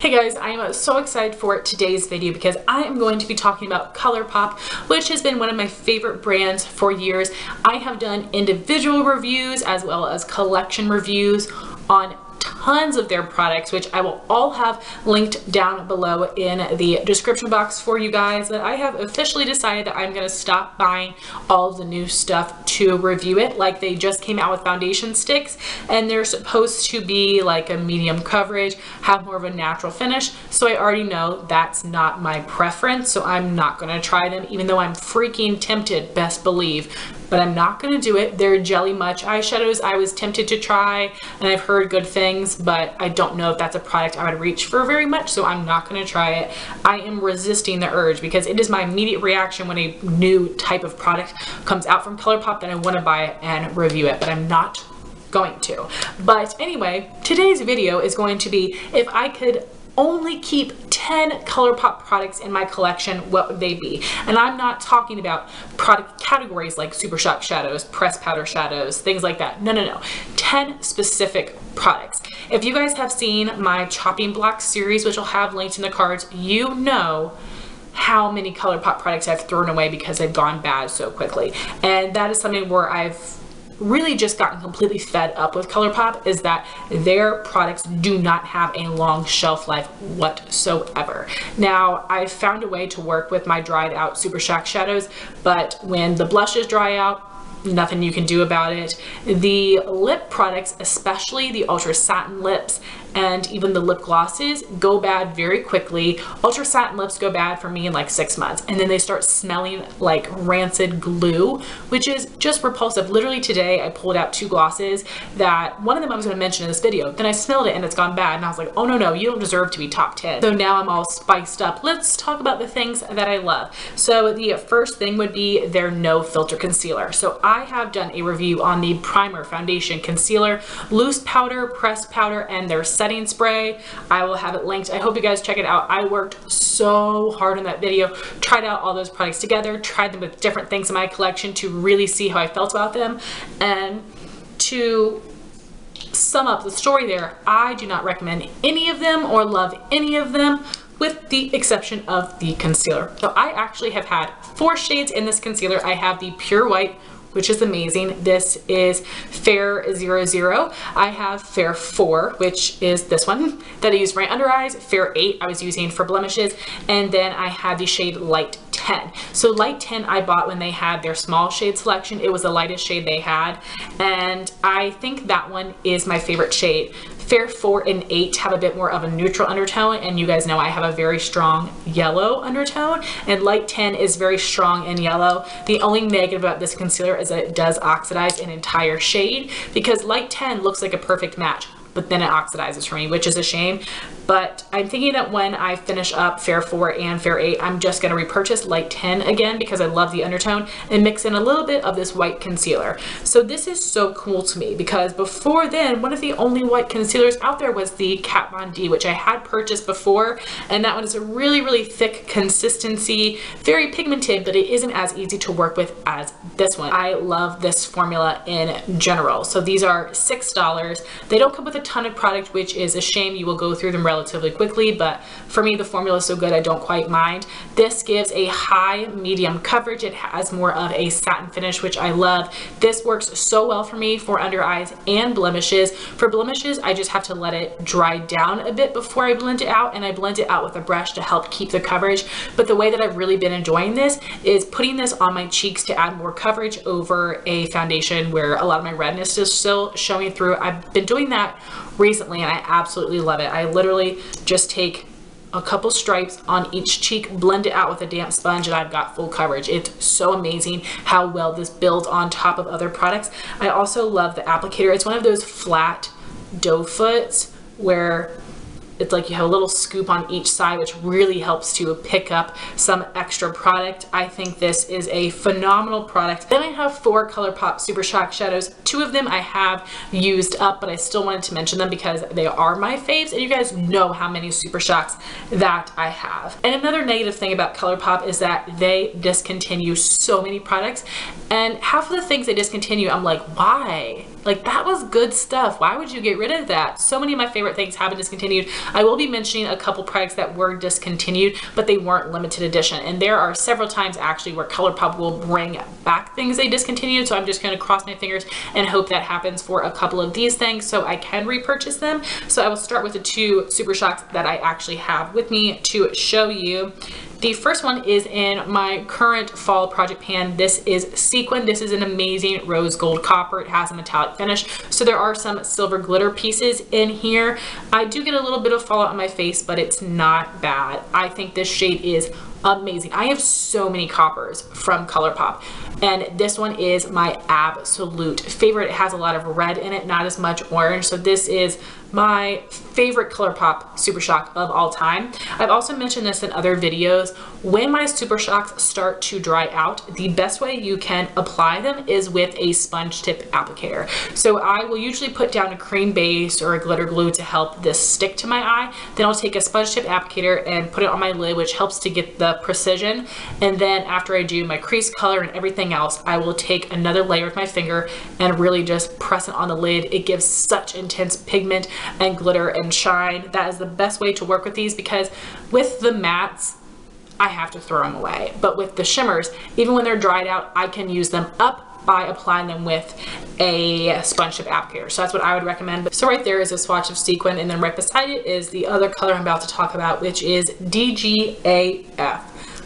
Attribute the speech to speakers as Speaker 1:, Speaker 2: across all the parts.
Speaker 1: Hey guys, I am so excited for today's video because I am going to be talking about ColourPop, which has been one of my favorite brands for years. I have done individual reviews as well as collection reviews on tons of their products, which I will all have linked down below in the description box for you guys. But I have officially decided that I'm going to stop buying all of the new stuff to review it. Like, they just came out with foundation sticks and they're supposed to be like a medium coverage, have more of a natural finish. So I already know that's not my preference, so I'm not going to try them, even though I'm freaking tempted, best believe. But I'm not going to do it. They're Jelly Much eyeshadows I was tempted to try, and I've heard good things, but I don't know if that's a product I would reach for very much, so I'm not going to try it. I am resisting the urge because it is my immediate reaction when a new type of product comes out from ColourPop that I want to buy it and review it, but I'm not going to. But anyway, today's video is going to be if I could only keep 10 ColourPop products in my collection, what would they be? And I'm not talking about product categories like Supershock shadows, pressed powder shadows, things like that. No. 10 specific products. If you guys have seen my chopping block series, which I'll have linked in the cards, you know how many ColourPop products I've thrown away because they've gone bad so quickly. And that is something where I've really just gotten completely fed up with ColourPop, is that their products do not have a long shelf life whatsoever. Now, I've found a way to work with my dried out Supershock shadows, but when the blushes dry out, nothing you can do about it. The lip products, especially the Ultra Satin lips and even the lip glosses, go bad very quickly. Ultra Satin lips go bad for me in like 6 months, and then they start smelling like rancid glue, which is just repulsive. Literally today I pulled out 2 glosses that one of them I was going to mention in this video, then I smelled it and it's gone bad, and I was like, oh no, you don't deserve to be top 10. So now I'm all spiced up. Let's talk about the things that I love. So the first thing would be their no filter concealer. So I have done a review on the primer, foundation, concealer, loose powder, pressed powder, and their setting spray. I will have it linked. I hope you guys check it out. I worked so hard on that video, tried out all those products together, tried them with different things in my collection to really see how I felt about them. And to sum up the story there, I do not recommend any of them or love any of them, with the exception of the concealer. So I actually have had 4 shades in this concealer. I have the Pure White, which is amazing. This is Fair 00. I have Fair 4, which is this one that I use for my under eyes. Fair 8 I was using for blemishes. And then I had the shade Light 10. So Light 10 I bought when they had their small shade selection. It was the lightest shade they had, and I think that one is my favorite shade. Fair 4 and 8 have a bit more of a neutral undertone, and you guys know I have a very strong yellow undertone, and Light 10 is very strong in yellow. The only negative about this concealer is that it does oxidize an entire shade, because Light 10 looks like a perfect match, but then it oxidizes for me, which is a shame. But I'm thinking that when I finish up Fair 4 and Fair 8, I'm just going to repurchase Light 10 again because I love the undertone, and mix in a little bit of this white concealer. So this is so cool to me because before then, one of the only white concealers out there was the Kat Von D, which I had purchased before, and that one is a really thick consistency, very pigmented, but it isn't as easy to work with as this one. I love this formula in general. So these are $6. They don't come with a ton of product, which is a shame. You will go through them relatively quickly, but for me the formula is so good I don't quite mind. This gives a high medium coverage. It has more of a satin finish, which I love. This works so well for me for under eyes and blemishes. For blemishes, I just have to let it dry down a bit before I blend it out, and I blend it out with a brush to help keep the coverage. But the way that I've really been enjoying this is putting this on my cheeks to add more coverage over a foundation where a lot of my redness is still showing through. I've been doing that recently and I absolutely love it. I literally just take a couple stripes on each cheek, blend it out with a damp sponge, and I've got full coverage. It's so amazing how well this builds on top of other products. I also love the applicator. It's one of those flat doe foots where it's like you have a little scoop on each side, which really helps to pick up some extra product. I think this is a phenomenal product. Then I have 4 ColourPop Supershock shadows. 2 of them I have used up, but I still wanted to mention them because they are my faves, and you guys know how many Supershocks that I have. And another negative thing about ColourPop is that they discontinue so many products, and half of the things they discontinue, I'm like, why? Like, that was good stuff. Why would you get rid of that? So many of my favorite things have been discontinued. I will be mentioning a couple products that were discontinued, but they weren't limited edition. And there are several times actually where ColourPop will bring back things they discontinued. So I'm just going to cross my fingers and hope that happens for a couple of these things so I can repurchase them. So I will start with the two Supershocks that I actually have with me to show you. The first one is in my current fall project pan. This is Sequin. This is an amazing rose gold copper. It has a metallic finish, so there are some silver glitter pieces in here. I do get a little bit of fallout on my face, but it's not bad. I think this shade is amazing. I have so many coppers from ColourPop, and this one is my absolute favorite. It has a lot of red in it, not as much orange, so this is my favorite ColourPop Supershock of all time. I've also mentioned this in other videos. When my Supershocks start to dry out, the best way you can apply them is with a sponge tip applicator. So I will usually put down a cream base or a glitter glue to help this stick to my eye. Then I'll take a sponge tip applicator and put it on my lid, which helps to get the precision. And then after I do my crease color and everything else, I will take another layer with my finger and really just press it on the lid. It gives such intense pigment and glitter and shine. That is the best way to work with these, because with the mattes, I have to throw them away. But with the shimmers, even when they're dried out, I can use them up by applying them with a sponge tip applicator. So that's what I would recommend. So right there is a swatch of Sequin, and then right beside it is the other color I'm about to talk about, which is DGAF.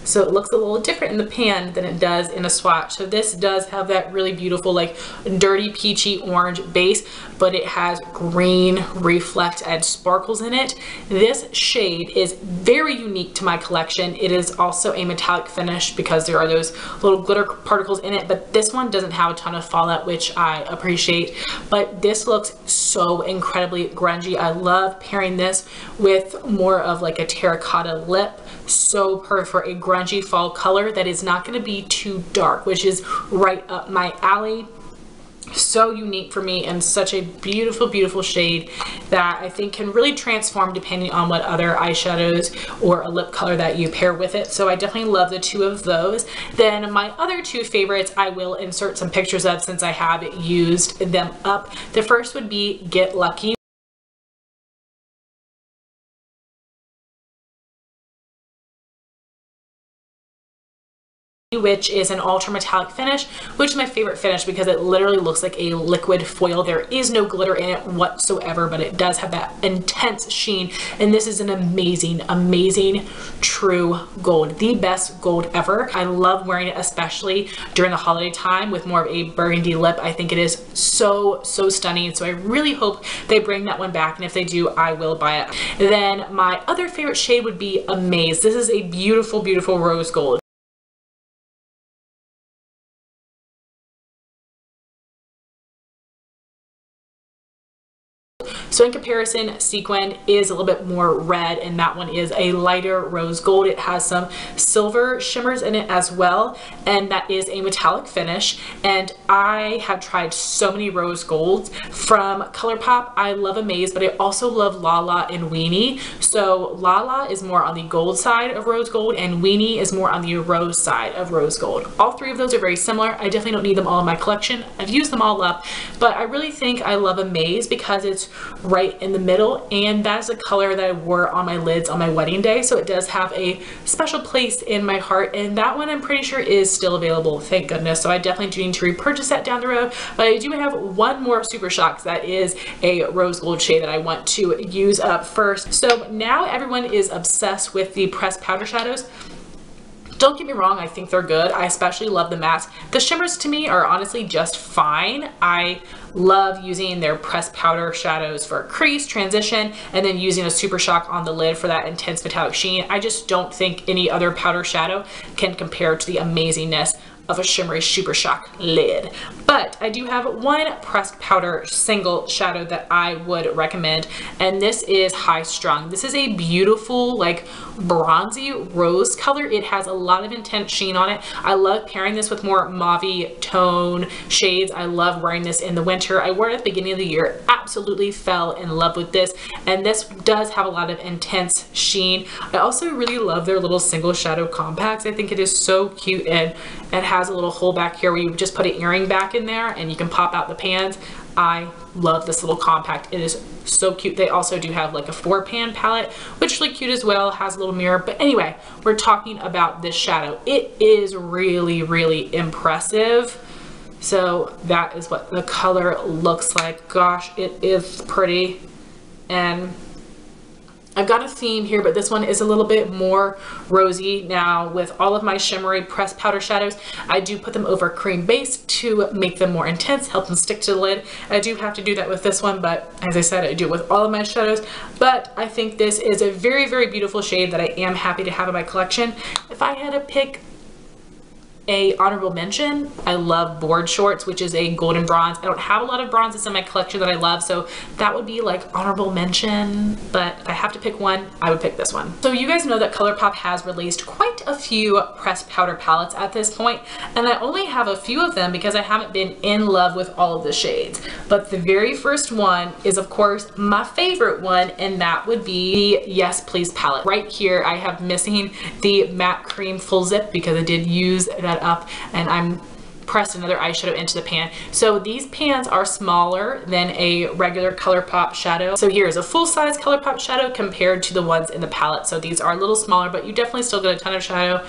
Speaker 1: So it looks a little different in the pan than it does in a swatch. So this does have that really beautiful, like, dirty peachy orange base, but it has green reflect and sparkles in it. This shade is very unique to my collection. It is also a metallic finish because there are those little glitter particles in it, but this one doesn't have a ton of fallout, which I appreciate. But this looks so incredibly grungy. I love pairing this with more of like a terracotta lip. So perfect for a grungy fall color that is not going to be too dark, which is right up my alley. So unique for me, and such a beautiful, beautiful shade that I think can really transform depending on what other eyeshadows or a lip color that you pair with it. So I definitely love the two of those. Then my other two favorites I will insert some pictures of since I have used them up. The first would be Get Lucky, which is an ultra metallic finish, which is my favorite finish because it literally looks like a liquid foil. There is no glitter in it whatsoever, but it does have that intense sheen, and this is an amazing, amazing true gold, the best gold ever. I love wearing it, especially during the holiday time with more of a burgundy lip. I think it is so, so stunning, so I really hope they bring that one back, and if they do, I will buy it. Then my other favorite shade would be Amaze. This is a beautiful, beautiful rose gold. So in comparison, Sequin is a little bit more red, and that one is a lighter rose gold. It has some silver shimmers in it as well, and that is a metallic finish. And I have tried so many rose golds from ColourPop. I love Amaze, but I also love Lala and Weenie. So Lala is more on the gold side of rose gold, and Weenie is more on the rose side of rose gold. All three of those are very similar. I definitely don't need them all in my collection. I've used them all up, but I really think I love Amaze because it's right in the middle, and that's a color that I wore on my lids on my wedding day, so it does have a special place in my heart, and that one I'm pretty sure is still available, thank goodness. So I definitely do need to repurchase that down the road, but I do have one more Supershocks that is a rose gold shade that I want to use up first. So now everyone is obsessed with the pressed powder shadows. Don't get me wrong, I think they're good. I especially love the mattes. The shimmers to me are honestly just fine. I love using their pressed powder shadows for crease, transition, and then using a Supershock on the lid for that intense metallic sheen. I just don't think any other powder shadow can compare to the amazingness of a shimmery Supershock lid. But I do have one pressed powder single shadow that I would recommend, and this is Highstrung. This is a beautiful, like, bronzy rose color. It has a lot of intense sheen on it. I love pairing this with more mauve tone shades. I love wearing this in the winter. I wore it at the beginning of the year, absolutely fell in love with this, and this does have a lot of intense sheen. I also really love their little single shadow compacts. I think it is so cute, and it has a little hole back here where you just put an earring back in there and you can pop out the pans. I love this little compact. It is so cute. They also do have like a 4-pan palette, which is really cute as well, has a little mirror. But anyway, we're talking about this shadow. It is really, really impressive. So that is what the color looks like. Gosh, it is pretty. And I've got a theme here, but this one is a little bit more rosy. Now, with all of my shimmery pressed powder shadows, I do put them over cream base to make them more intense, help them stick to the lid. I do have to do that with this one, but as I said, I do it with all of my shadows. But I think this is a very, very beautiful shade that I am happy to have in my collection. If I had to pick a honorable mention, I love Board Shorts, which is a golden bronze. I don't have a lot of bronzes in my collection that I love, so that would be like honorable mention, but I have to pick one, I would pick this one. So you guys know that ColourPop has released quite a few pressed powder palettes at this point, and I only have a few of them because I haven't been in love with all of the shades. But the very first one is of course my favorite one, and that would be the Yes Please palette. Right here I have missing the matte cream full zip because I did use that up, and I'm pressed another eyeshadow into the pan. So these pans are smaller than a regular ColourPop shadow. So here's a full-size ColourPop shadow compared to the ones in the palette. So these are a little smaller, but you definitely still get a ton of shadow.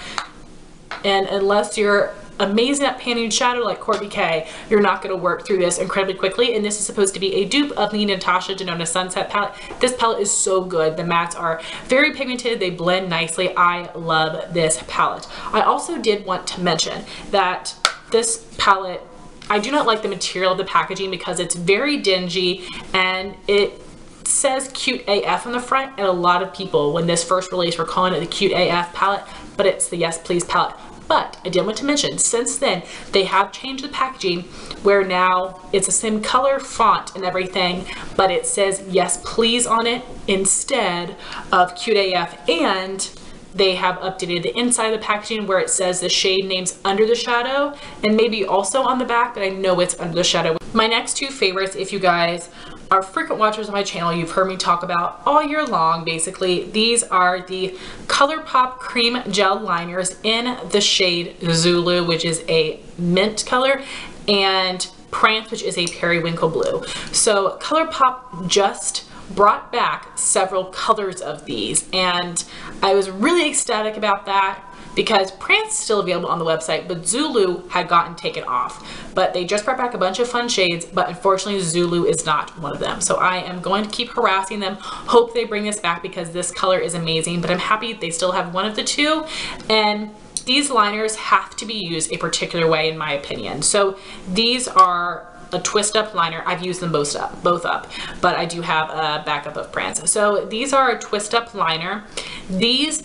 Speaker 1: And unless you're amazing at panning shadow like Courtney K, you're not going to work through this incredibly quickly. And this is supposed to be a dupe of the Natasha Denona Sunset palette. This palette is so good. The mattes are very pigmented. They blend nicely. I love this palette. I also did want to mention that this palette, I do not like the material of the packaging because it's very dingy and it says Cute AF on the front, and a lot of people when this first released were calling it the Cute AF palette, but it's the Yes Please palette. But I did want to mention, since then, they have changed the packaging where now it's the same color font and everything, but it says Yes Please on it instead of Cute AF, and they have updated the inside of the packaging where it says the shade names under the shadow and maybe also on the back, but I know it's under the shadow. My next two favorites, if you guys are frequent watchers of my channel, you've heard me talk about all year long, basically. These are the ColourPop Cream Gel Liners in the shade Zulu, which is a mint color, and Prance, which is a periwinkle blue. So ColourPop just brought back several colors of these, and I was really ecstatic about that because Prance is still available on the website, but Zulu had gotten taken off. But they just brought back a bunch of fun shades, but unfortunately Zulu is not one of them. So I am going to keep harassing them, hope they bring this back because this color is amazing, but I'm happy they still have one of the two. And these liners have to be used a particular way in my opinion. So these are a twist up liner. I've used them both up, but I do have a backup of Prance. So these are a twist up liner. These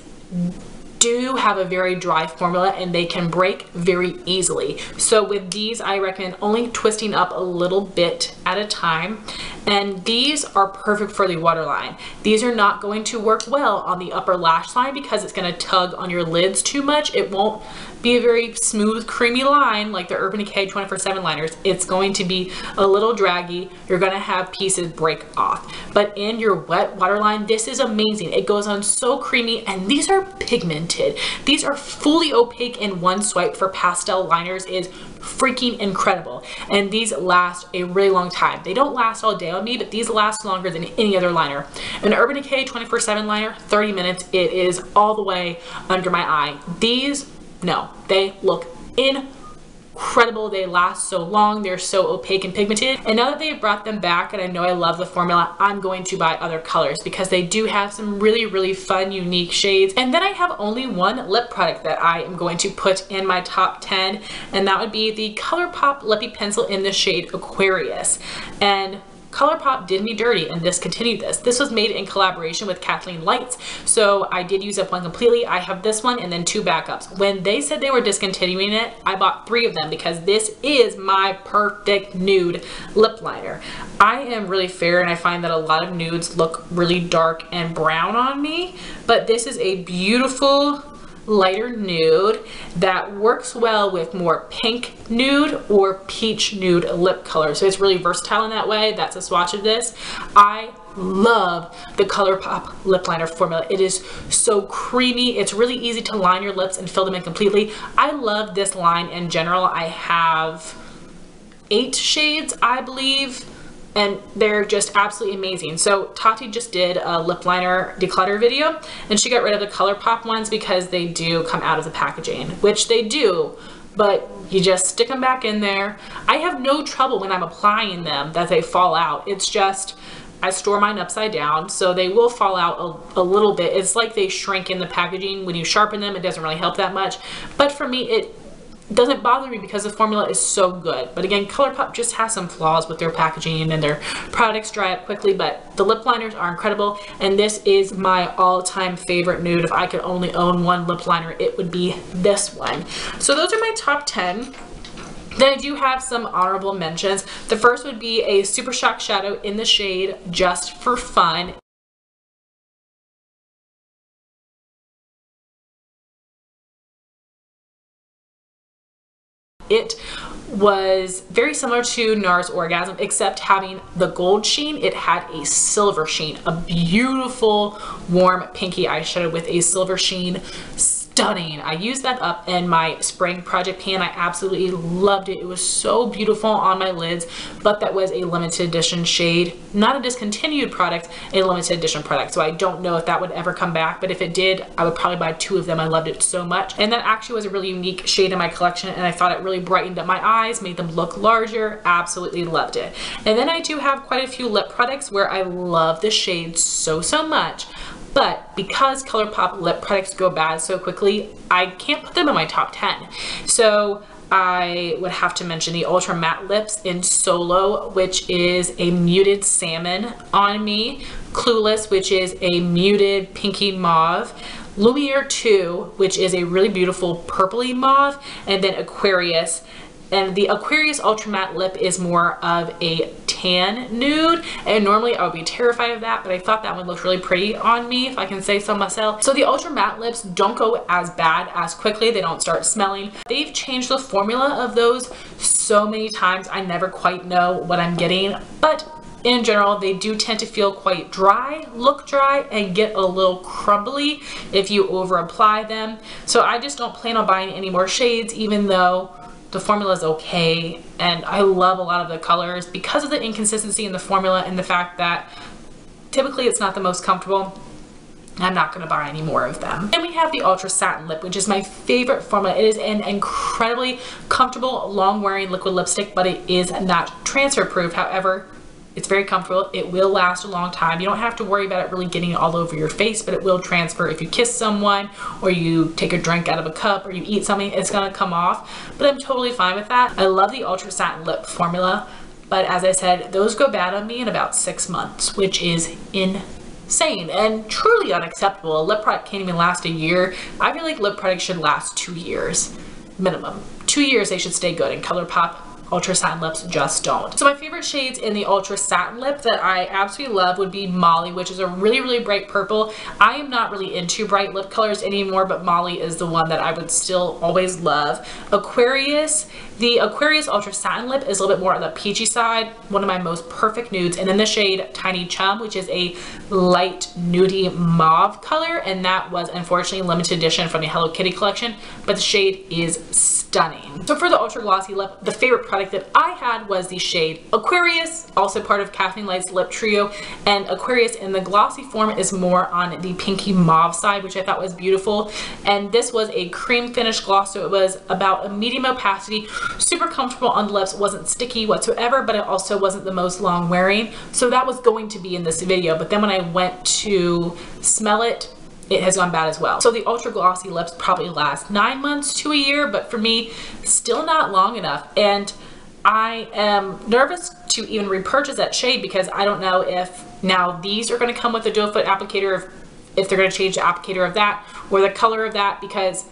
Speaker 1: do have a very dry formula and they can break very easily. So with these, I recommend only twisting up a little bit at a time. And these are perfect for the waterline. These are not going to work well on the upper lash line because it's going to tug on your lids too much. It won't be a very smooth, creamy line like the Urban Decay 24/7 liners. It's going to be a little draggy. You're going to have pieces break off. But in your wet waterline, this is amazing. It goes on so creamy, and these are pigmented. These are fully opaque in one swipe for pastel liners is freaking incredible. And these last a really long time. They don't last all day on me, but these last longer than any other liner. An Urban Decay 24/7 liner, 30 minutes, it is all the way under my eye. These, no, they look incredible. They last so long. They're so opaque and pigmented. And now that they've brought them back, and I know I love the formula, I'm going to buy other colors because they do have some really, really fun, unique shades. And then I have only one lip product that I am going to put in my top 10, and that would be the ColourPop Lippie Pencil in the shade Aquarius. And ColourPop did me dirty and discontinued this. This was made in collaboration with Kathleen Lights, so I did use up one completely. I have this one and then two backups. When they said they were discontinuing it, I bought 3 of them because this is my perfect nude lip liner. I am really fair and I find that a lot of nudes look really dark and brown on me, but this is a beautiful lighter nude that works well with more pink nude or peach nude lip color. So it's really versatile in that way. That's a swatch of this. I love the ColourPop lip liner formula. It is so creamy. It's really easy to line your lips and fill them in completely. I love this line in general. I have 8 shades, I believe, and they're just absolutely amazing. So Tati just did a lip liner declutter video, and she got rid of the ColourPop ones because they do come out of the packaging, which they do, but you just stick them back in there. I have no trouble when I'm applying them that they fall out. It's just I store mine upside down, so they will fall out a little bit. It's like they shrink in the packaging. When you sharpen them, it doesn't really help that much. But for me, it doesn't bother me because the formula is so good. But again, ColourPop just has some flaws with their packaging and their products dry up quickly, but the lip liners are incredible, and this is my all-time favorite nude. If I could only own one lip liner, it would be this one. So those are my top 10. Then I do have some honorable mentions. The first would be a Supershock shadow in the shade Just for Fun. It was very similar to NARS Orgasm, except having the gold sheen, it had a silver sheen, a beautiful warm pinky eyeshadow with a silver sheen. Stunning. I used that up in my spring project pan. I absolutely loved it. It was so beautiful on my lids, but that was a limited edition shade, not a discontinued product, a limited edition product. So I don't know if that would ever come back, but if it did, I would probably buy 2 of them. I loved it so much. And that actually was a really unique shade in my collection, and I thought it really brightened up my eyes, made them look larger. Absolutely loved it. And then I do have quite a few lip products where I love the shade so much, but because ColourPop lip products go bad so quickly, I can't put them in my top 10. So I would have to mention the Ultra Matte Lips in Solow, which is a muted salmon on me. Clueless, which is a muted pinky mauve. Lumiere 2, which is a really beautiful purpley mauve. And then Aquarius. And the Aquarius Ultra Matte Lip is more of a tan nude, and normally I would be terrified of that, but I thought that one looked really pretty on me, if I can say so myself. So the Ultra Matte Lips don't go as bad as quickly. They don't start smelling. They've changed the formula of those so many times, I never quite know what I'm getting, but in general, they do tend to feel quite dry, look dry, and get a little crumbly if you over apply them. So I just don't plan on buying any more shades, even though the formula is okay, and I love a lot of the colors because of the inconsistency in the formula and the fact that typically it's not the most comfortable. I'm not going to buy any more of them. And we have the Ultra Satin Lip, which is my favorite formula. It is an incredibly comfortable, long-wearing liquid lipstick, but it is not transfer-proof. However, it's very comfortable. It will last a long time. You don't have to worry about it really getting all over your face, but it will transfer if you kiss someone, or you take a drink out of a cup, or you eat something, it's gonna come off. But I'm totally fine with that. I love the Ultra Satin Lip formula, but as I said, those go bad on me in about 6 months, which is insane and truly unacceptable. A lip product can't even last a year. I feel like lip products should last 2 years minimum. 2 years they should stay good, and ColourPop Ultra Satin Lips just don't. So my favorite shades in the Ultra Satin Lip that I absolutely love would be Molly, which is a really bright purple. I am not really into bright lip colors anymore, but Molly is the one that I would still always love. Aquarius. The Aquarius Ultra Satin Lip is a little bit more on the peachy side, one of my most perfect nudes. And then the shade Tiny Chum, which is a light nudie mauve color, and that was unfortunately limited edition from the Hello Kitty collection, but the shade is stunning. So for the Ultra Glossy Lip, the favorite product that I had was the shade Aquarius, also part of Kathleen Light's lip trio, and Aquarius in the glossy form is more on the pinky mauve side, which I thought was beautiful. And this was a cream finish gloss, so it was about a medium opacity, super comfortable on the lips, wasn't sticky whatsoever, but it also wasn't the most long wearing. So that was going to be in this video, but then when I went to smell it, it has gone bad as well. So the Ultra Glossy Lips probably last 9 months to a year, but for me, still not long enough. And I am nervous to even repurchase that shade because I don't know if now these are going to come with a dual foot applicator, if they're going to change the applicator of that or the color of that, because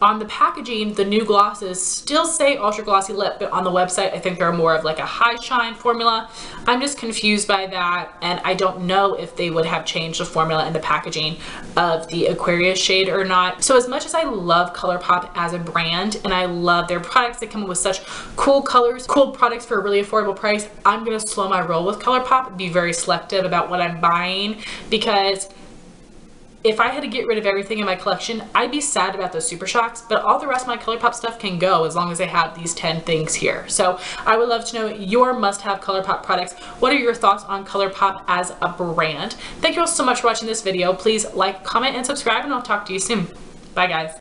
Speaker 1: on the packaging, the new glosses still say Ultra Glossy Lip, but on the website, I think they're more of like a high shine formula. I'm just confused by that, and I don't know if they would have changed the formula in the packaging of the Aquarius shade or not. So as much as I love ColourPop as a brand, and I love their products, they come up with such cool colors, cool products for a really affordable price, I'm gonna slow my roll with ColourPop, be very selective about what I'm buying, because if I had to get rid of everything in my collection, I'd be sad about those Supershocks, but all the rest of my ColourPop stuff can go as long as I have these 10 things here. So I would love to know your must-have ColourPop products. What are your thoughts on ColourPop as a brand? Thank you all so much for watching this video. Please like, comment, and subscribe, and I'll talk to you soon. Bye, guys.